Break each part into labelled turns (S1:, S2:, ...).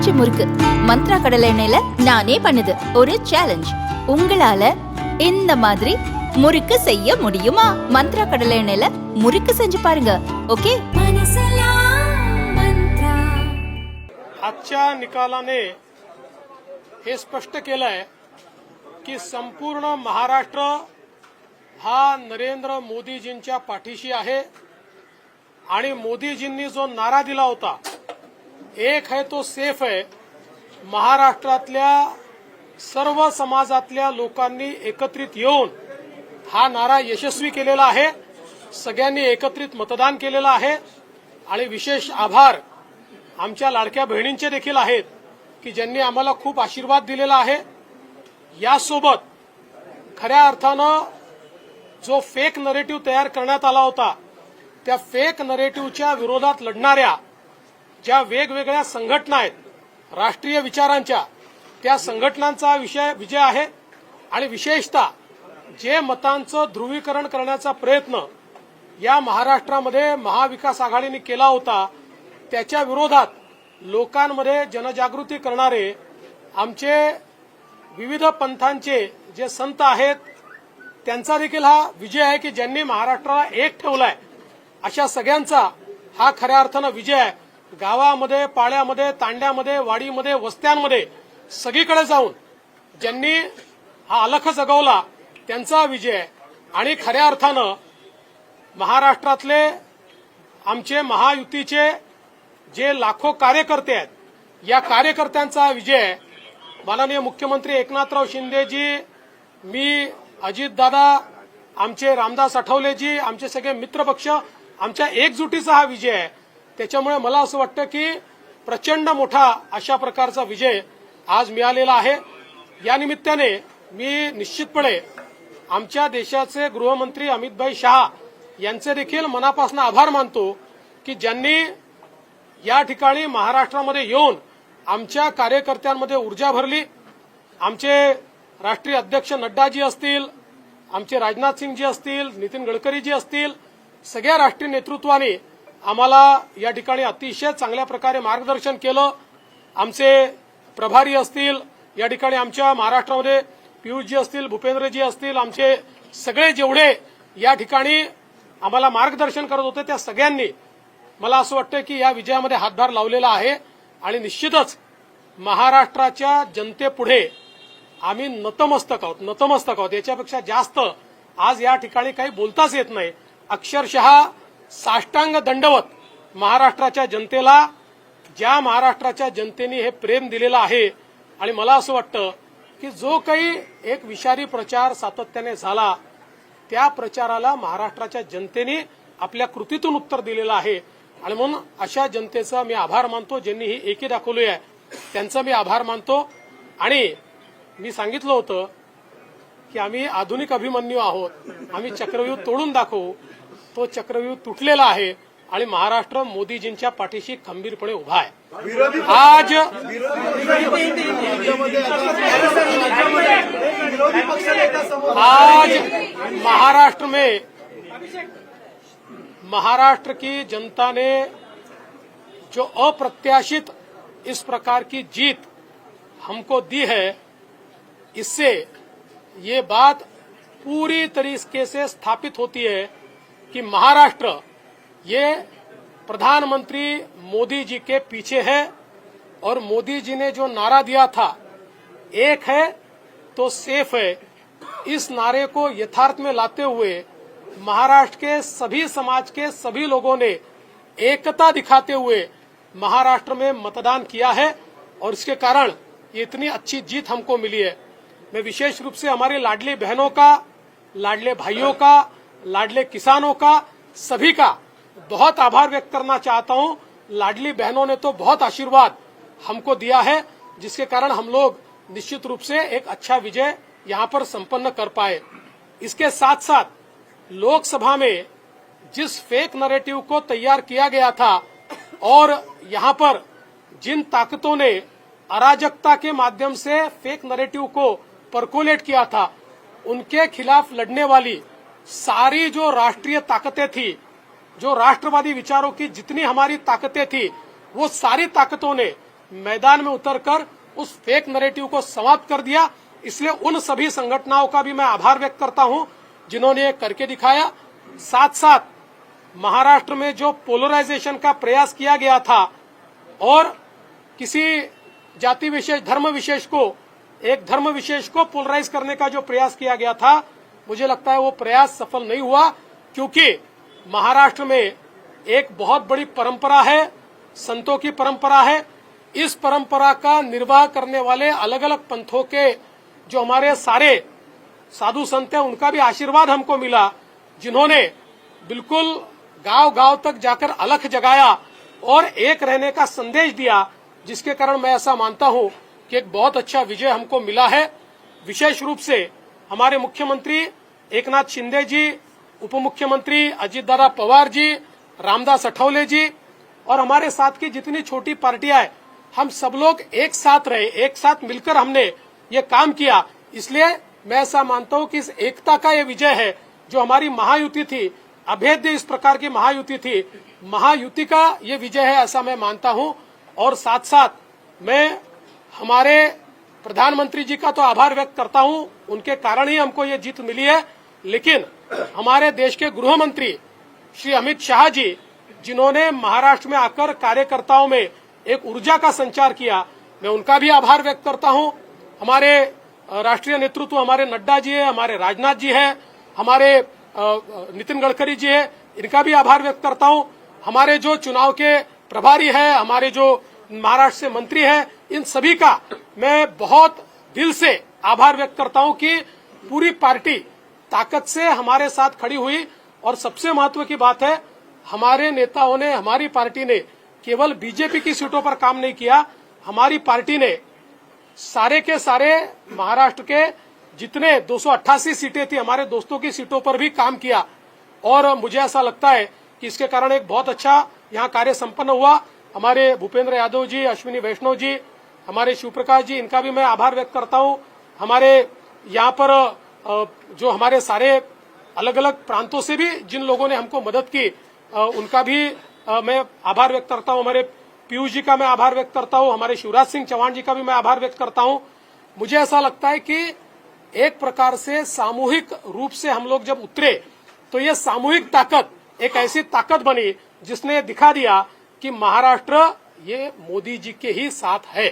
S1: பஞ்சாச்சு முறுக்கு மந்த்ரா கடலை எண்ணெயில நானே பண்ணுது ஒரு சேலஞ்ச். உங்களால இந்த மாதிரி முறுக்கு செய்ய முடியுமா? மந்த்ரா கடலை எண்ணெயில முறுக்கு செஞ்சு பாருங்க. ओके.
S2: आजच्या निकालाने हे स्पष्ट केलंय की संपूर्ण महाराष्ट्र हा नरेंद्र मोदीजींच्या पाठीशी आहे आणि मोदीजींनी जो नारा दिला होता एक है तो सेफ है, महाराष्ट्रातल्या सर्व समाजातल्या लोकांनी एकत्रित येऊन हा नारा यशस्वी केलेला आहे. सगळ्यांनी एकत्रित मतदान केलेलं आहे आणि विशेष आभार आमच्या लाडक्या बहिणींचे देखील आहेत की ज्यांनी आम्हाला खूप आशीर्वाद दिलेला आहे. यासोबत खऱ्या अर्थानं जो फेक नरेटिव्ह तयार करण्यात आला होता त्या फेक नरेटिव्हच्या विरोधात लढणाऱ्या ज्या वेगवेगळ्या संघटना आहेत राष्ट्रीय विचारांच्या, त्या संघटनांचा विजय आहे. आणि विशेषतः जे मतांचं ध्रुवीकरण करण्याचा प्रयत्न या महाराष्ट्रामध्ये महाविकास आघाडीने केला होता त्याच्या विरोधात लोकांमध्ये जनजागृती करणारे आमचे विविध पंथांचे जे संत आहेत त्यांचा देखील हा विजय आहे की ज्यांनी महाराष्ट्राला एक ठेवलाय. अशा सगळ्यांचा हा खऱ्या अर्थानं विजय आहे. गावामध्ये, पाड्यामध्ये, तांड्यामध्ये, वाडीमध्ये, वस्त्यांमध्ये सगळीकडे जाऊन ज्यांनी हा अलख जगवला त्यांचा विजय आहे. आणि खऱ्या अर्थानं महाराष्ट्रातले आमचे महायुतीचे जे लाखो कार्यकर्ते आहेत या कार्यकर्त्यांचा विजय आहे. माननीय मुख्यमंत्री एकनाथराव शिंदेजी, मी, अजितदादा, आमचे रामदास आठवलेजी, आमचे सगळे मित्रपक्ष, आमच्या एकजुटीचा हा विजय आहे. त्याच्यामुळे मला असं वाटतं की प्रचंड मोठा अशा प्रकारचा विजय आज मिळालेला आहे. या निमित्ताने मी निश्चितपणे आमच्या देशाचे गृहमंत्री अमितभाई शहा यांचे देखील मनापासून आभार मानतो की ज्यांनी या ठिकाणी महाराष्ट्रामध्ये येऊन आमच्या कार्यकर्त्यांमध्ये ऊर्जा भरली. आमचे राष्ट्रीय अध्यक्ष नड्डाजी असतील, आमचे राजनाथ सिंगजी असतील, नितीन गडकरीजी असतील, सगळ्या राष्ट्रीय नेतृत्वाने आम्हाला या ठिकाणी अतिशय चांगल्या प्रकारे मार्गदर्शन केलं. आमचे प्रभारी असतील या ठिकाणी आमच्या महाराष्ट्रामध्ये पियुषजी असतील, भूपेंद्रजी असतील, आमचे सगळे जेवढे या ठिकाणी आम्हाला मार्गदर्शन करत होते त्या सगळ्यांनी मला असं वाटतं की या विजयामध्ये हातभार लावलेला आहे. आणि निश्चितच महाराष्ट्राच्या जनतेपुढे आम्ही नतमस्तक आहोत. याच्यापेक्षा जास्त आज या ठिकाणी काही बोलताच येत नाही. अक्षरशः साष्टांग दंडवत महाराष्ट्राच्या जनतेला, ज्या महाराष्ट्राच्या जनतेने हे प्रेम दिलेलं आहे. आणि मला असं वाटतं की जो काही एक विषारी प्रचार सातत्याने झाला त्या प्रचाराला महाराष्ट्राच्या जनतेने आपल्या कृतीतून उत्तर दिलेलं आहे. आणि म्हणून अशा जनतेचा मी आभार मानतो ज्यांनी ही एकी दाखवली आहे, त्यांचा मी आभार मानतो. आणि मी सांगितलं होतं की आम्ही आधुनिक अभिमन्यू आहोत, आम्ही चक्रव्यूह तोडून दाखवू. तो चक्रव्यूह तुटलेला आहे आणि महाराष्ट्र मोदीजींच्या पाठीशी खंबीरपणे उभा आहे. आज महाराष्ट्र की जनता ने जो अप्रत्याशित इस प्रकार की जीत हमको दी है, इससे ये बात पूरी तरीके से स्थापित होती है कि महाराष्ट्र ये प्रधानमंत्री मोदी जी के पीछे है. और मोदी जी ने जो नारा दिया था एक है तो सेफ है, इस नारे को यथार्थ में लाते हुए महाराष्ट्र के सभी समाज के सभी लोगों ने एकता दिखाते हुए महाराष्ट्र में मतदान किया है. और इसके कारण ये इतनी अच्छी जीत हमको मिली है. मैं विशेष रूप से हमारे लाडली बहनों का, लाडले भाइयों का, लाडले किसानों का, सभी का बहुत आभार व्यक्त करना चाहता हूं. लाडली बहनों ने तो बहुत आशीर्वाद हमको दिया है जिसके कारण हम लोग निश्चित रूप से एक अच्छा विजय यहां पर संपन्न कर पाए. इसके साथ साथ लोकसभा में जिस फेक नैरेटिव को तैयार किया गया था और यहां पर जिन ताकतों ने अराजकता के माध्यम से फेक नैरेटिव को परकोलेट किया था, उनके खिलाफ लड़ने वाली सारी जो राष्ट्रीय ताकतें थी, जो राष्ट्रवादी विचारों की जितनी हमारी ताकतें थी, वो सारी ताकतों ने मैदान में उतरकर उस फेक नैरेटिव को समाप्त कर दिया। इसलिए उन सभी संगठनों का भी मैं आभार व्यक्त करता हूं जिन्होंने ये करके दिखाया। साथ साथ महाराष्ट्र में जो पोलराइजेशन का प्रयास किया गया था और किसी जाति विशेष धर्म विशेष को एक धर्म विशेष को पोलराइज करने का जो प्रयास किया गया था, मुझे लगता है वो प्रयास सफल नहीं हुआ, क्योंकि महाराष्ट्र में एक बहुत बड़ी परंपरा है, संतों की परंपरा है। इस परंपरा का निर्वाह करने वाले अलग अलग पंथों के जो हमारे सारे साधु संत हैं, उनका भी आशीर्वाद हमको मिला, जिन्होंने बिल्कुल गांव गांव तक जाकर अलख जगाया और एक रहने का संदेश दिया, जिसके कारण मैं ऐसा मानता हूं कि एक बहुत अच्छा विजय हमको मिला है। विशेष रूप से हमारे मुख्यमंत्री एकनाथ शिंदे जी, उप मुख्यमंत्री अजितदादा पवार जी, रामदास अठौले जी और हमारे साथ की जितनी छोटी पार्टियां हैं, हम सब लोग एक साथ रहे, एक साथ मिलकर हमने ये काम किया। इसलिए मैं ऐसा मानता हूं कि इस एकता का ये विजय है। जो हमारी महायुति थी, अभेद्य इस प्रकार की महायुति थी, महायुति का ये विजय है, ऐसा मैं मानता हूं। और साथ साथ मैं हमारे प्रधानमंत्री जी का तो आभार व्यक्त करता हूं, उनके कारण ही हमको ये जीत मिली है। लेकिन हमारे देश के गृह मंत्री श्री अमित शाह जी, जिन्होंने महाराष्ट्र में आकर कार्यकर्ताओं में एक ऊर्जा का संचार किया, मैं उनका भी आभार व्यक्त करता हूं। हमारे राष्ट्रीय नेतृत्व हमारे नड्डा जी है, हमारे राजनाथ जी है, हमारे नितिन गडकरी जी है, इनका भी आभार व्यक्त करता हूं। हमारे जो चुनाव के प्रभारी है, हमारे जो महाराष्ट्र से मंत्री है, इन सभी का मैं बहुत दिल से आभार व्यक्त करता हूं कि पूरी पार्टी ताकत से हमारे साथ खड़ी हुई। और सबसे महत्व की बात है, हमारे नेताओं ने, हमारी पार्टी ने केवल बीजेपी की सीटों पर काम नहीं किया, हमारी पार्टी ने सारे के सारे महाराष्ट्र के जितने 288 सीटें थी, हमारे दोस्तों की सीटों पर भी काम किया। और मुझे ऐसा लगता है कि इसके कारण एक बहुत अच्छा यहाँ कार्य संपन्न हुआ। हमारे भूपेंद्र यादव जी, अश्विनी वैष्णव जी, हमारे शिवप्रकाश जी, इनका भी मैं आभार व्यक्त करता हूँ। हमारे यहाँ पर जो हमारे सारे अलग अलग प्रांतों से भी जिन लोगों ने हमको मदद की, उनका भी मैं आभार व्यक्त करता हूँ। हमारे पीयूष जी का मैं आभार व्यक्त करता हूँ, हमारे शिवराज सिंह चौहान जी का भी मैं आभार व्यक्त करता हूँ। मुझे ऐसा लगता है कि एक प्रकार से सामूहिक रूप से हम लोग जब उतरे, तो ये सामूहिक ताकत एक ऐसी ताकत बनी जिसने दिखा दिया कि महाराष्ट्र ये मोदी जी के ही साथ है।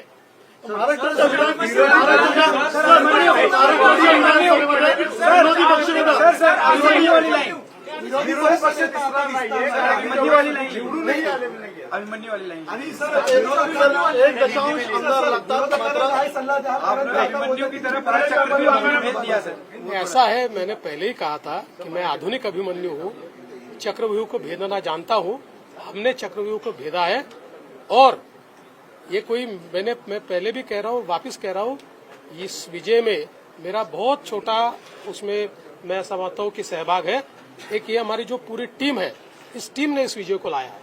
S2: ऐसा है, मैंने पहले ही कहा था कि मैं आधुनिक अभिमन्यु हूँ, चक्रव्यूह को भेदना जानता हूँ। हमने चक्रव्यूह को भेदा है और ये कोई मैं पहले भी कह रहा हूँ, वापस कह रहा हूँ, इस विजय में मेरा बहुत छोटा उसमें मैं समझता हूँ कि सहभाग है। एक ये हमारी जो पूरी टीम है, इस टीम ने इस विजय को लाया है।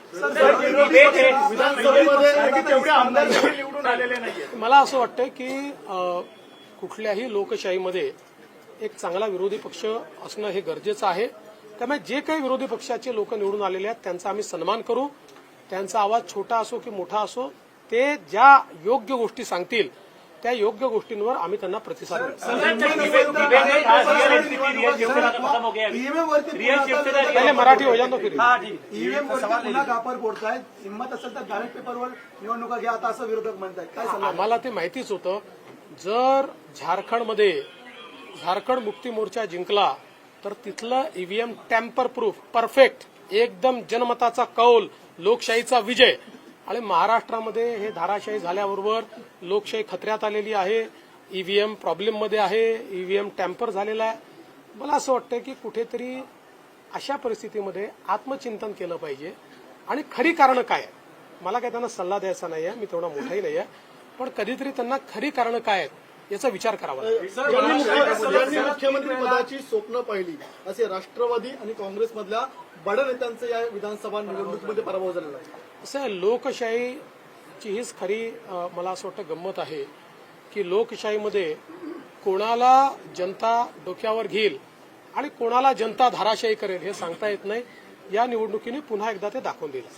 S2: मला असं वाटतं की कुठल्याही लोकशाहीमध्ये एक चांगला विरोधी पक्ष असणं हे गरजेचं आहे। त्यामुळे जे काही विरोधी पक्षाचे लोक निवडून आलेले आहेत त्यांचा आम्ही सन्मान करू। त्यांचा आवाज छोटा असो की मोठा असो, ते ज्या योग्य गोष्टी सांगतील त्या योग्य गोष्टींवर आम्ही त्यांना प्रतिसाद पहले मराठी हो जातो फिर
S3: हिंमत असेल तर बॅलेट पेपरवर निवडणुका घ्या आता असं विरोधक म्हणतात, काय सांगा?
S2: आम्हाला ते माहितीच होतं। जर झारखंड मुक्ती मोर्चा जिंकला तर तिथलं ईव्हीएम टॅम्पर प्रूफ परफेक्ट, एकदम जनमताचा कौल, लोकशाहीचा विजय। आणि महाराष्ट्रामध्ये हे धाराशाही झाल्याबरोबर लोकशाही खतऱ्यात आलेली आहे, ईव्हीएम प्रॉब्लेम मध्ये आहे, ईव्हीएम टॅम्पर झालेला आहे। मला असं वाटतं की कुठेतरी अशा परिस्थितीमध्ये आत्मचिंतन केलं पाहिजे आणि खरी कारणं काय आहेत। मला काय त्यांना सल्ला द्यायचा नाहीये, मी तेवढा मोठाही नाहीये, पण कधीतरी त्यांना खरी कारणं काय आहेत याचा विचार करावा लागेल।
S3: मुख्यमंत्री पदाची स्वप्न पाहिली असे राष्ट्रवादी आणि काँग्रेसमधल्या बड्या नेत्यांचं या विधानसभा निवडणुकीमध्ये पराभव झालेला आहे।
S2: असं लोकशाहीची हीच खरी मला असं वाटतं गंमत आहे की लोकशाहीमध्ये कोणाला जनता डोक्यावर घेईल आणि कोणाला जनता धाराशाही करेल हे सांगता येत नाही। या निवडणुकीने पुन्हा एकदा ते दाखवून दिलं.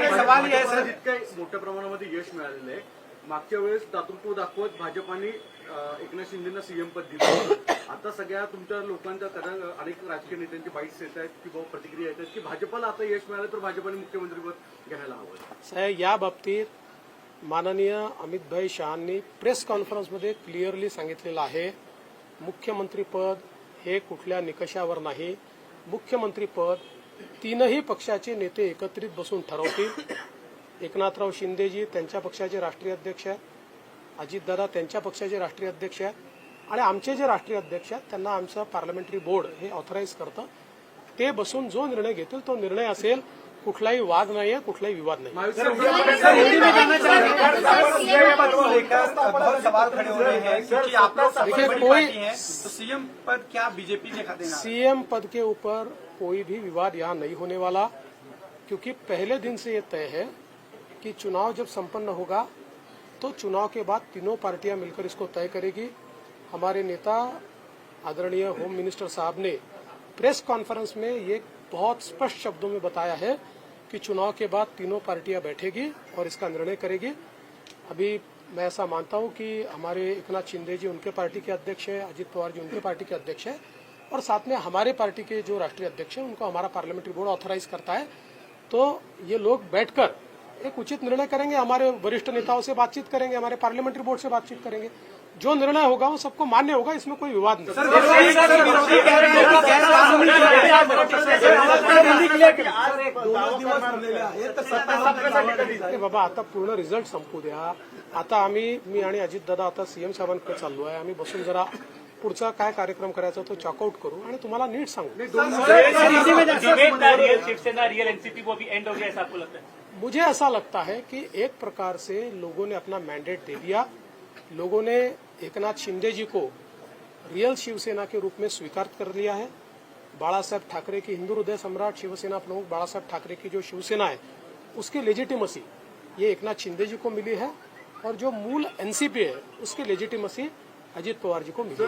S3: सवाल हे आहे सर, जितकं मोठ्या प्रमाणामध्ये यश मिळालेलं आहे, मागच्या वेळेस दातृत्व दाखवत भाजपाने एकनाथ शिंदेना सीएम पद दिलं. आता सगळ्या तुमच्या लोकांच्या अनेक राजकीय नेत्यांची बाईट्स येत आहेत की बाबा प्रतिक्रिया येत आहेत की भाजपाला आता यश मिळालं तर भाजपाने मुख्यमंत्रीपद घ्यायला हवं.
S2: साहेब, या बाबतीत माननीय अमितभाई शहांनी प्रेस कॉन्फरन्समध्ये क्लिअरली सांगितलेलं आहे, मुख्यमंत्रीपद हे कुठल्या निकषावर नाही. मुख्यमंत्रीपद तीनही पक्षाचे नेते एकत्रित बसून ठरवतील. एकनाथराव शिंदेजी त्यांच्या पक्षाचे राष्ट्रीय अध्यक्ष आहेत, अजितदादा त्यांच्या पक्षाचे राष्ट्रीय अध्यक्ष आहेत, आणि आमचे जे राष्ट्रीय अध्यक्ष आहेत त्यांना आमचं पार्लमेंटरी बोर्ड हे ऑथराईज करतं. ते बसून जो निर्णय घेतील तो निर्णय असेल. कुठलाही वाद नाहीये, कुठलाही विवाद नाही.
S4: बहुत सवाल खड़े हो रहे हैं क्योंकि आप लोग सबसे बड़ी पार्टी हैं, तो सीएम पद क्या बीजेपी ने खा देना?
S2: सीएम पद के ऊपर कोई भी विवाद यहाँ नहीं होने वाला, क्योंकि पहले दिन से ये तय है कि चुनाव जब संपन्न होगा तो चुनाव के बाद तीनों पार्टियां मिलकर इसको तय करेगी. हमारे नेता आदरणीय होम मिनिस्टर साहब ने प्रेस कॉन्फ्रेंस में ये बहुत स्पष्ट शब्दों में बताया है कि चुनाव के बाद तीनों पार्टियां बैठेगी और इसका निर्णय करेगी. अभी मैं ऐसा मानता हूं कि हमारे एकनाथ शिंदे जी उनके पार्टी के अध्यक्ष हैं, अजित पवार जी उनके पार्टी के अध्यक्ष हैं, और साथ में हमारे पार्टी के जो राष्ट्रीय अध्यक्ष हैं उनको हमारा पार्लियामेंट्री बोर्ड ऑथराइज करता है. तो ये लोग बैठकर एक उचित निर्णय करेंगे. हमारे वरिष्ठ नेताओं से बातचीत करेंगे, हमारे पार्लियामेंट्री बोर्ड से बातचीत करेंगे. जो निर्णय होगा वो सबको मान्य होगा, इसमें कोई विवाद नहीं. बाबा, आता पूर्ण रिझल्ट संपू द्या. आता मी आणि अजितदादा आता सीएम साहेबांकडे चाललो आहे. आम्ही बसून जरा पुढचा काय कार्यक्रम करायचा तो चॉकआउट करू आणि तुम्हाला नीट सांगू.
S5: शिवसेना रियल एनसीपी वो भी एंड हो गया, ऐसा आपको लगता है?
S2: मुझे ऐसा लगता है कि एक प्रकार से लोगों ने अपना मैंडेट दे दिया. लोगों ने एकनाथ शिंदे जी को रियल शिवसेना के रूप में स्वीकार कर लिया है. बाला साहेब ठाकरे की हिंदू हृदय सम्राट शिवसेना प्रमुख बाला साहेब ठाकरे की जो शिवसेना है उसकी लेजिटिमसी ये एकनाथ शिंदे जी को मिली है, और जो मूल एनसीपी है उसकी लेजिटिमसी अजित पवार जी को मिली है.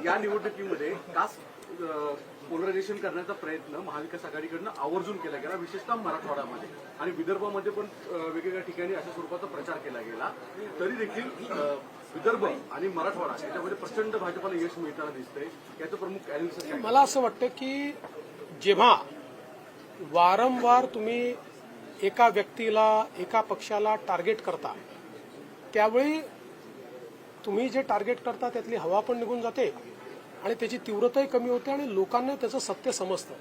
S3: या निवडणुकीमध्ये कास्ट पोलरायझेशन करण्याचा प्रयत्न महाविकास आघाडीकडनं आवर्जून केला गेला, विशेषतः मराठवाड्यामध्ये आणि विदर्भामध्ये पण वेगवेगळ्या ठिकाणी अशा स्वरूपाचा प्रचार केला गेला. तरी देखील विदर्भ आणि मराठवाडा याच्यामध्ये प्रचंड भाजपाला यश मिळताना दिसतंय. याचं प्रमुख अॅनालिसिस काय?
S2: मला असं वाटतं की जेव्हा वारंवार तुम्ही एका व्यक्तीला एका पक्षाला टार्गेट करता त्यावेळी तुम्ही जे टार्गेट करता त्यातली हवा पण निघून जाते आणि त्याची तीव्रताही कमी होते आणि लोकांना त्याचं सत्य समजतं.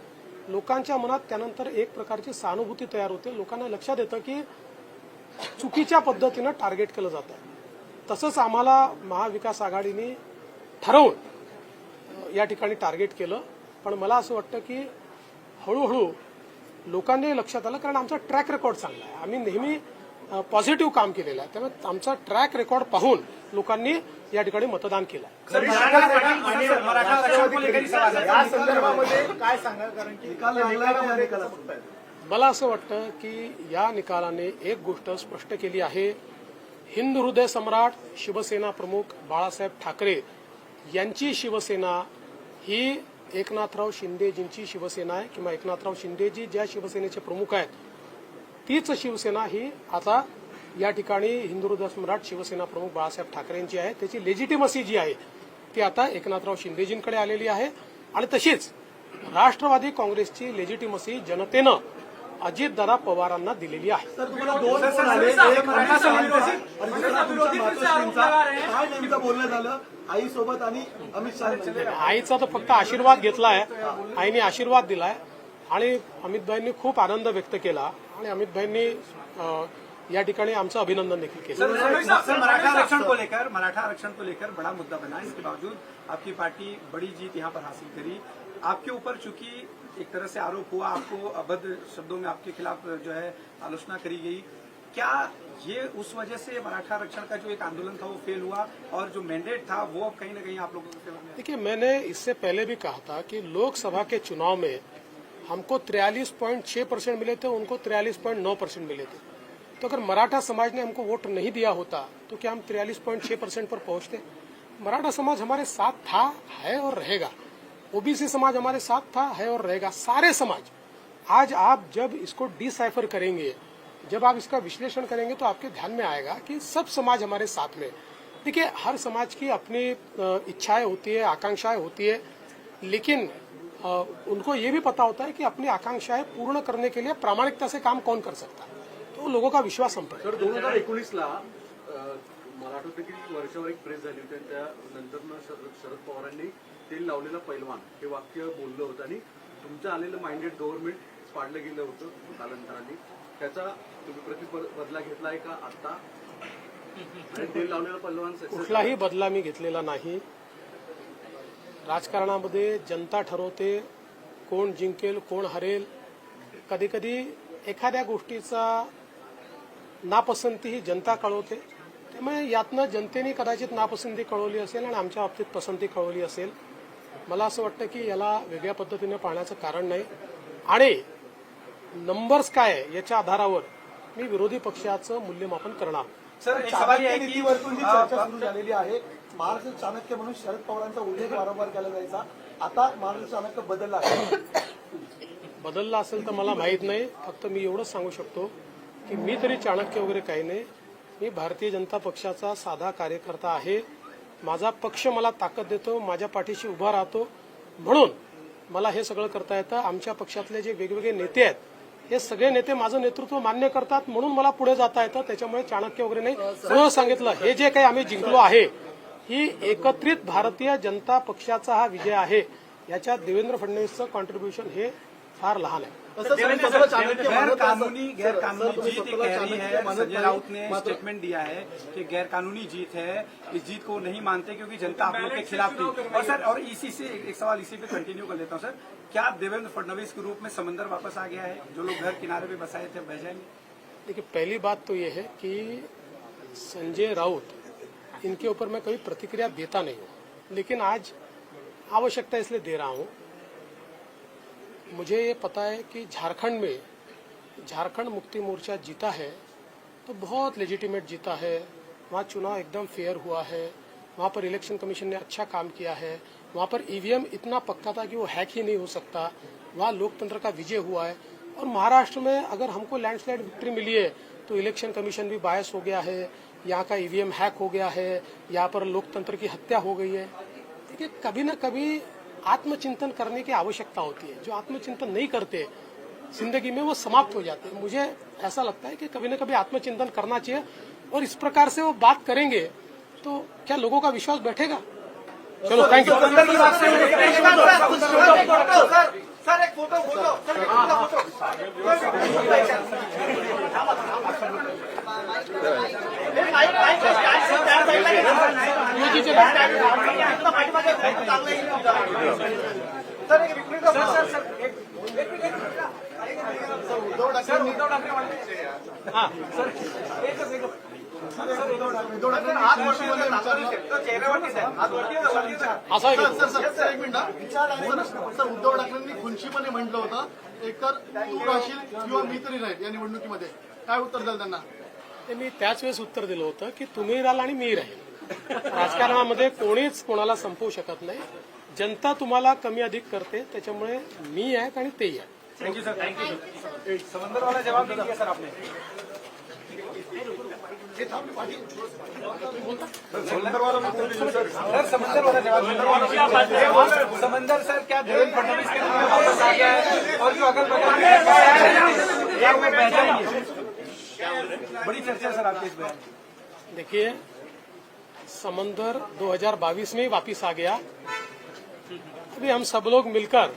S2: लोकांच्या मनात त्यानंतर एक प्रकारची सहानुभूती तयार होते. लोकांना लक्षात येतं की चुकीच्या पद्धतीनं टार्गेट केलं जातं. तसंच आम्हाला महाविकास आघाडीने ठरवून या ठिकाणी टार्गेट केलं. पण मला असं वाटतं की हळूहळू लोकांनी लक्षात आलं, कारण आमचा ट्रॅक रेकॉर्ड चांगला आहे. आम्ही नेहमी पॉझिटिव्ह काम केलेलं आहे. त्यामुळे आमचा ट्रॅक रेकॉर्ड पाहून लोकांनी या ठिकाणी मतदान केलं. मला असं वाटतं की या निकालाने एक गोष्ट स्पष्ट केली आहे, हिंदू हृदय सम्राट शिवसेना प्रमुख बाळासाहेब ठाकरे यांची शिवसेना ही एकनाथराव शिंदेजींची शिवसेना आहे, किंवा एकनाथराव शिंदेजी ज्या शिवसेनेचे प्रमुख आहेत तीच शिवसेना ही आता या ठिकाणी हिंदू हृदय सम्राट शिवसेना प्रमुख बाळासाहेब ठाकरेंची आहे. त्याची लेजिटिमसी जी आहे ती आता एकनाथराव शिंदेजींकडे आलेली आहे. आणि तशीच राष्ट्रवादी काँग्रेसची लेजिटिमसी जनतेनं अजितदादा पवारांना दिलेली आहे.
S3: बोलणं झालं आईसोबत आणि अमित शहा.
S2: आईचा तर फक्त आशीर्वाद घेतलाय, आईने आशीर्वाद दिलाय आणि अमितभाईंनी खूप आनंद व्यक्त केला आणि अमितभाईंनी या ठिकाणी आमचं अभिनंदन देखील केलं.
S4: मराठा आरक्षण को लेकर बड़ा मुद्दा बना, इसके बावजूद आपकी पार्टी बड़ी जीत यहाँ पर हासिल करी. आपके ऊपर चूंकि एक तरह से आरोप हुआ, आपको अभद्र शब्दों में आपके खिलाफ जो है आलोचना करी गई, क्या ये उस वजह से मराठा आरक्षण का जो एक आंदोलन था वो फेल हुआ और जो मैंडेट था वो अब कहीं न कहीं आप लोगों को?
S2: देखिए, मैंने इससे पहले भी कहा था कि लोकसभा के चुनाव में हमको 43.6% मिले थे, उनको 43.9% मिले थे. तो अगर मराठा समाज ने हमको वोट नहीं दिया होता तो क्या हम 43.6% पर पहुंचते? मराठा समाज हमारे साथ था, है और रहेगा। ओबीसी समाज हमारे साथ था, है और रहेगा। सारे समाज। आज आप जब इसको डिसाइफर करेंगे, जब आप इसका विश्लेषण करेंगे तो आपके ध्यान में आएगा कि सब समाज हमारे साथ में। देखिए, हर समाज की अपनी इच्छाएं होती है, आकांक्षाएं होती है, लेकिन उनको ये भी पता होता है कि अपनी आकांक्षाएं पूर्ण करने के लिए प्रामाणिकता से काम कौन कर सकता है। तो लोगों का विश्वास हम पर।
S3: तर 2019ला मला आठवतं की वर्षावर एक प्रेस झाली होती आणि त्यानंतर शरद पवारांनी तेल लावलेला पैलवान हे वाक्य बोललं होतं आणि तुमचं आलेलं माइंडेड गव्हर्नमेंट पाडलं गेलं होतं कालांतराने। त्याचा तुम्ही प्रतिबदला घेतलाय का आता? आणि तेल लावलेला पैलवान
S2: कुठलाही बदला मी घेतलेला नाही। राजकारणामध्ये जनता ठरवते कोण जिंकेल, कोण हरेल। कधी कधी एखाद्या गोष्टीचा नापसंती ही जनता कळवते, त्यामुळे यातनं जनतेने कदाचित नापसंती कळवली असेल आणि आमच्या बाबतीत पसंती कळवली असेल। मला असं वाटतं की याला वेगळ्या पद्धतीने पाहण्याचं कारण नाही आणि नंबर्स काय आहे याच्या आधारावर मी विरोधी पक्षाचं मूल्यमापन करणार।
S4: सर, एक सवाल ये है कि
S6: नीतीवरतून जी चर्चा सुरू झालेली आहे, महाराष्ट्र चाणक्य म्हणून शरद पवारांचा उल्लेख वारंवार केला जायचा, आता महाराष्ट्र चाणक्य बदलला आहे।
S2: बदलला असेल तर मला माहित नाही। फक्त मी एवढंच सांगू शकतो की मी तरी चाणक्य वगैरे काही नाही। मी भारतीय जनता पक्षाचा साधा कार्यकर्ता आहे। माझा पक्ष मला ताकद देतो, माझ्या पाठीशी उभा राहतो, म्हणून मला हे सगळं करता येतं। आमच्या पक्षातले जे वेगवेगळे नेते आहेत हे सगळे नेते माझं नेतृत्व मान्य करतात, म्हणून मला पुढे जाता येतं। त्याच्यामुळे चाणक्य वगैरे नाही। म्हणून सांगितलं, हे जे काही आम्ही जिंकलो आहे ही एकत्रित भारतीय जनता पक्षाचा हा विजय आहे। याच्यात देवेंद्र फडणवीसचं कॉन्ट्रीब्युशन हे फार लहान आहे।
S4: गैर कानूनी जीत एक कह रही है। संजय राउत ने स्टेटमेंट दिया है कि गैर कानूनी जीत है, इस जीत को नहीं मानते क्योंकि जनता आप लोग के खिलाफ थी। और सर, और इसी से एक सवाल इसी पे कंटिन्यू कर लेता हूँ सर, क्या देवेंद्र फडणवीस के रूप में समंदर वापस आ गया है? जो लोग घर किनारे पे बसाए थे बह जाएंगे?
S2: देखिए, पहली बात तो ये है कि संजय राउत, इनके ऊपर मैं कभी प्रतिक्रिया देता नहीं हूँ, लेकिन आज आवश्यकता इसलिए दे रहा हूँ। मुझे ये पता है कि झारखंड में झारखंड मुक्ति मोर्चा जीता है तो बहुत लेजिटिमेट जीता है। वहाँ चुनाव एकदम फेयर हुआ है, वहाँ पर इलेक्शन कमीशन ने अच्छा काम किया है, वहाँ पर ईवीएम इतना पक्का था कि वो हैक ही नहीं हो सकता। वहाँ लोकतंत्र का विजय हुआ है। और महाराष्ट्र में अगर हमको लैंडस्लाइड विक्ट्री मिली है तो इलेक्शन कमीशन भी बायस हो गया है, यहाँ का ईवीएम हैक हो गया है, यहाँ पर लोकतंत्र की हत्या हो गई है। देखिए, कभी न कभी आत्मचिंतन करने की आवश्यकता होती है। जो आत्मचिंतन नहीं करते जिंदगी में वो समाप्त हो जाते हैं। मुझे ऐसा लगता है कि कभी न कभी आत्मचिंतन करना चाहिए और इस प्रकार से वो बात करेंगे तो क्या लोगों का विश्वास बैठेगा? चलो, थैंक यू।
S6: सर, एक फोटो
S2: असं आहे का?
S6: सर, एक मिनिट सर, उद्धव ठाकरेंनी खुनशीपणे म्हटलं होतं, एकतर तू राहशील किंवा मी तरी राहील या निवडणुकीमध्ये, काय उत्तर द्याल त्यांना?
S2: ते मी त्याच वेळेस उत्तर दिलं होतं की तुम्ही राहाल आणि मी राहील। राजकारणामध्ये कोणीच कोणाला संपवू शकत नाही। जनता तुम्हाला कमी अधिक करते, त्याच्यामुळे मी आहे आणि तेही आहे।
S4: Thank you sir, thank you. समंदर वाला जवाब नहीं दिया सर आपने। समंदर वाला जवाब। समंदर सर, क्या देवेंद्र फडणवीस के रूप में वापस आ गया है और जो अगल बगल में वो बह जाएंगे? बड़ी चर्चा सर आपके इस बयान।
S2: देखिए, समंदर 2022 में ही वापिस आ गया। अभी हम सब लोग मिलकर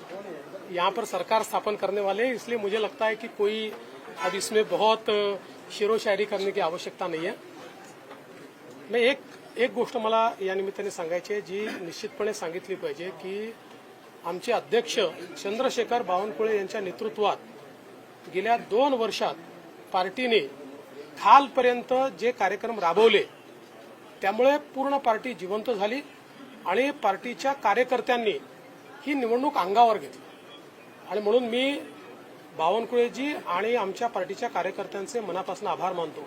S2: यहाँ पर सरकार स्थापन करने वाले हैं, इसलिए मुझे लगता है कि कोई अब इसमें बहुत शेरो शायरी करने की आवश्यकता नाही आहे। मैं एक गोष्ट मला या निमित्ताने सांगायची आहे, जी निश्चितपणे सांगितली पाहिजे की आमचे अध्यक्ष चंद्रशेखर बावनकुळे यांच्या नेतृत्वात गेल्या 2 वर्षात पार्टीने खालपर्यंत जे कार्यक्रम राबवले त्यामुळे पूर्ण पार्टी जिवंत झाली आणि पार्टीच्या कार्यकर्त्यांनी ही निवडणूक अंगावर घेतली। आणि म्हणून मी बावनकुळे जी आणि आमच्या पार्टीच्या कार्यकर्त्यांचे मनापासून आभार मानतो।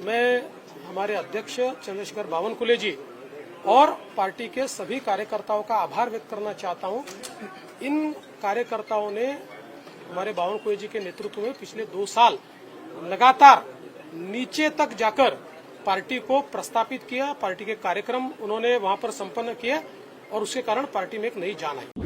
S2: मैं हमारे अध्यक्ष चंद्रशेखर बावनकुळे जी और पार्टी के सभी कार्यकर्ताओं का आभार व्यक्त करना चाहता हूं। इन कार्यकर्ताओं ने हमारे बावनकुळे जी के नेतृत्व में पिछले 2 साल लगातार नीचे तक जाकर पार्टी को प्रस्थापित किया, पार्टी के कार्यक्रम उन्होंने वहां पर संपन्न किए और उसके कारण पार्टी में एक नई जान आई।